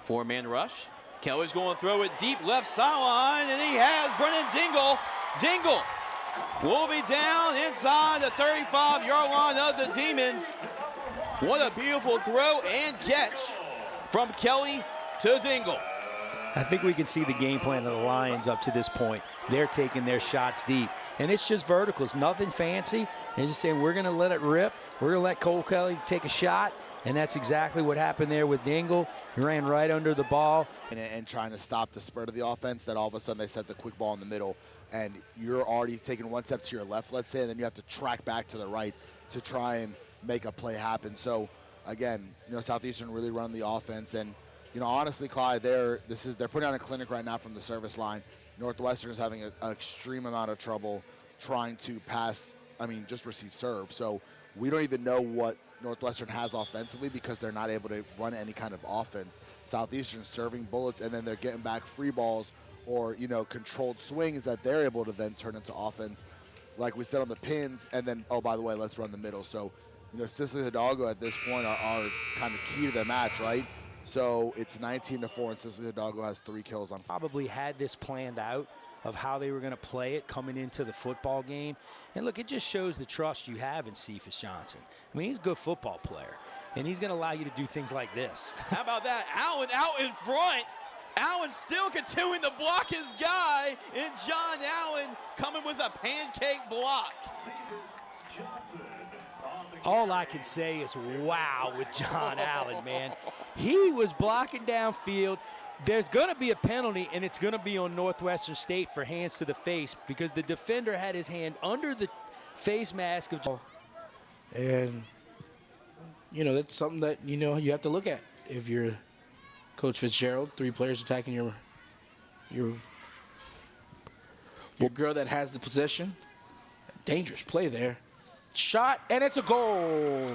Four-man rush. Kelly's going to throw it deep left sideline, and he has Brennan Dingle. Dingle will be down inside the 35-yard line of the Demons. What a beautiful throw and catch from Kelly to Dingle. I think we can see the game plan of the Lions up to this point. They're taking their shots deep. And it's just verticals, nothing fancy. They're just saying, we're going to let it rip. We're going to let Cole Kelly take a shot. And that's exactly what happened there with Dingle. He ran right under the ball. And trying to stop the spurt of the offense, that all of a sudden they set the quick ball in the middle. And you're already taking one step to your left, let's say, and then you have to track back to the right to try and make a play happen. So, again, Southeastern really run the offense. And, honestly, Clyde, they're putting on a clinic right now from the service line. Northwestern is having an extreme amount of trouble trying to pass, just receive serve. So we don't even know what Northwestern has offensively because they're not able to run any kind of offense. Southeastern serving bullets, and then they're getting back free balls or, controlled swings that they're able to then turn into offense. Like we said on the pins, and then, oh, by the way, let's run the middle. So, Sicily Hidalgo at this point are kind of key to the match, right? So it's 19-4, and Sicily Hidalgo has 3 kills on. Probably had this planned out of how they were going to play it coming into the football game. And look, it just shows the trust you have in Cephas Johnson. He's a good football player, and he's going to allow you to do things like this. How about that? Allen out in front. Allen still continuing to block his guy, and John Allen coming with a pancake block. All I can say is wow with John Allen, man. He was blocking downfield. There's going to be a penalty, and it's going to be on Northwestern State for hands to the face because the defender had his hand under the face mask of. And, that's something that, you have to look at. If you're Coach Fitzgerald, 3 players attacking your girl that has the possession. Dangerous play there. Shot, and it's a goal.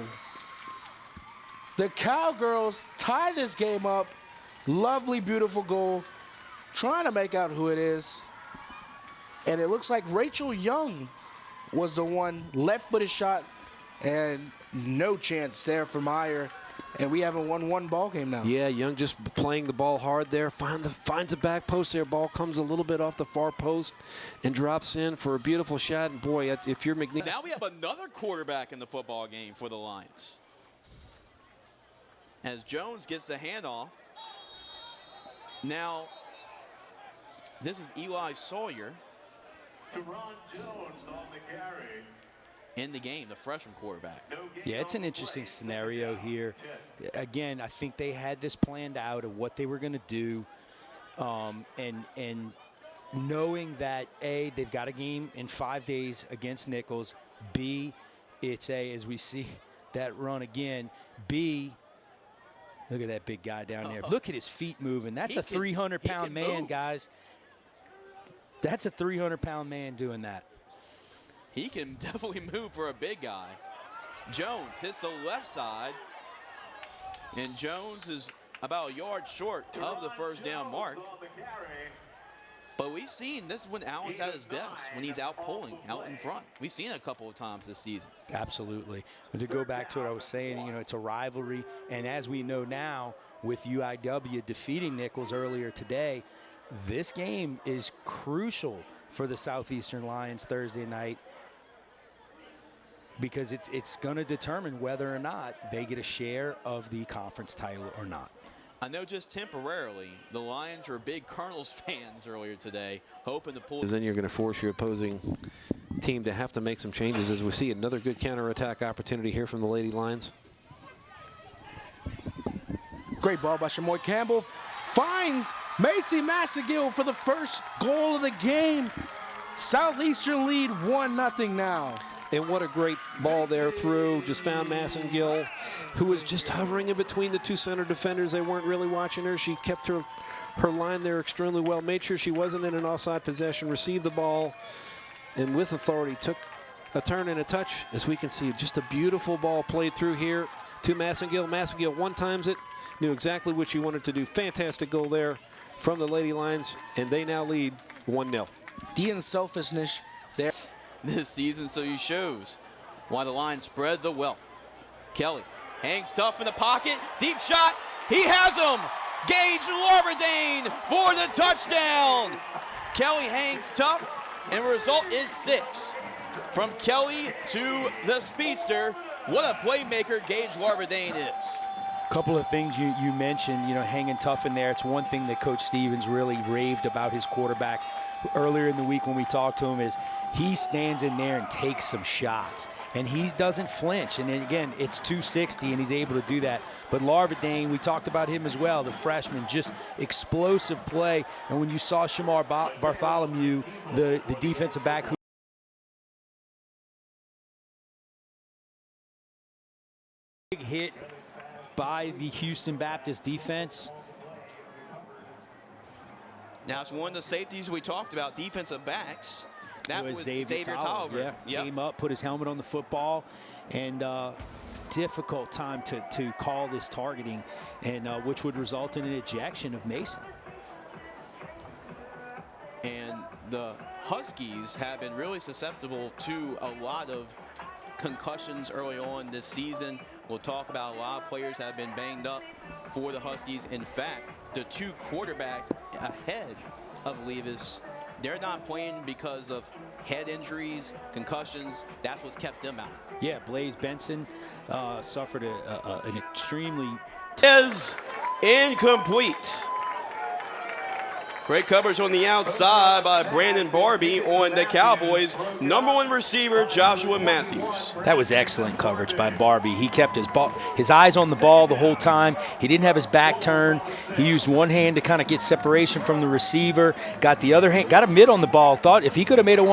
The Cowgirls tie this game up. Lovely, beautiful goal. Trying to make out who it is. And it looks like Rachel Young was the one left-footed shot, and no chance there for Meyer. And we haven't won one ball game now. Yeah, Young just playing the ball hard there. Finds the back post there. Ball comes a little bit off the far post and drops in for a beautiful shot. And boy, if you're McNeil. Now we have another quarterback in the football game for the Lions. As Jones gets the handoff. Now, this is Eli Sawyer. Jones on the carry. In the game, the freshman quarterback. Yeah, it's an interesting scenario here. Again, I think they had this planned out of what they were going to do, and knowing that, A, they've got a game in 5 days against Nichols. B, it's as we see that run again. B, look at that big guy down there. Look at his feet moving. That's a 300-pound man, guys. That's a 300-pound man doing that. He can definitely move for a big guy. Jones hits the left side, and Jones is about a yard short of the first down mark. But we've seen this is when Allen's at his best, when he's out pulling, out in front. We've seen it a couple of times this season. Absolutely. And to go back to what I was saying, it's a rivalry. And as we know now, with UIW defeating Nichols earlier today, this game is crucial for the Southeastern Lions Thursday night, because it's going to determine whether or not they get a share of the conference title or not. I know just temporarily, the Lions were big Colonels fans earlier today, hoping to pull. Then you're going to force your opposing team to have to make some changes as we see another good counterattack opportunity here from the Lady Lions. Great ball by Shamoy Campbell. Finds Macy Massagill for the first goal of the game. Southeastern lead 1-0 now. And what a great ball there through. Just found Massengill, who was just hovering in between the 2 center defenders. They weren't really watching her. She kept her line there extremely well, made sure she wasn't in an offside possession, received the ball, and with authority took a turn and a touch. As we can see, just a beautiful ball played through here to Massengill. Massengill one-times it, knew exactly what she wanted to do. Fantastic goal there from the Lady Lions, and they now lead 1-0. The unselfishness there. This season, so he shows why the Lions spread the wealth. Kelly hangs tough in the pocket, deep shot, he has him. Gage Larverdane for the touchdown. Kelly hangs tough, and the result is 6. From Kelly to the speedster, what a playmaker Gage Larverdane is. A couple of things you mentioned, hanging tough in there. It's one thing that Coach Stevens really raved about his quarterback earlier in the week when we talked to him is he stands in there and takes some shots. And he doesn't flinch. And then again, it's 260, and he's able to do that. But Larverdane, we talked about him as well, the freshman, just explosive play. And when you saw Shamar Bartholomew, the defensive back who big hit by the Houston Baptist defense. Now, it's one of the safeties we talked about, defensive backs. That was Xavier Tolliver. Yeah, came up, put his helmet on the football, and difficult time to call this targeting, and which would result in an ejection of Mason. And the Huskies have been really susceptible to a lot of concussions early on this season. We'll talk about a lot of players have been banged up for the Huskies. In fact, the 2 quarterbacks ahead of Levis, they're not playing because of head injuries, concussions. That's what's kept them out. Yeah, Blaze Benson suffered an extremely... Is incomplete. Great coverage on the outside by Brandon Barbie on the Cowboys. #1 receiver, Joshua Matthews. That was excellent coverage by Barbie. He kept his eyes on the ball the whole time. He didn't have his back turned. He used one hand to kind of get separation from the receiver. Got the other hand, got a mid on the ball. Thought if he could have made a one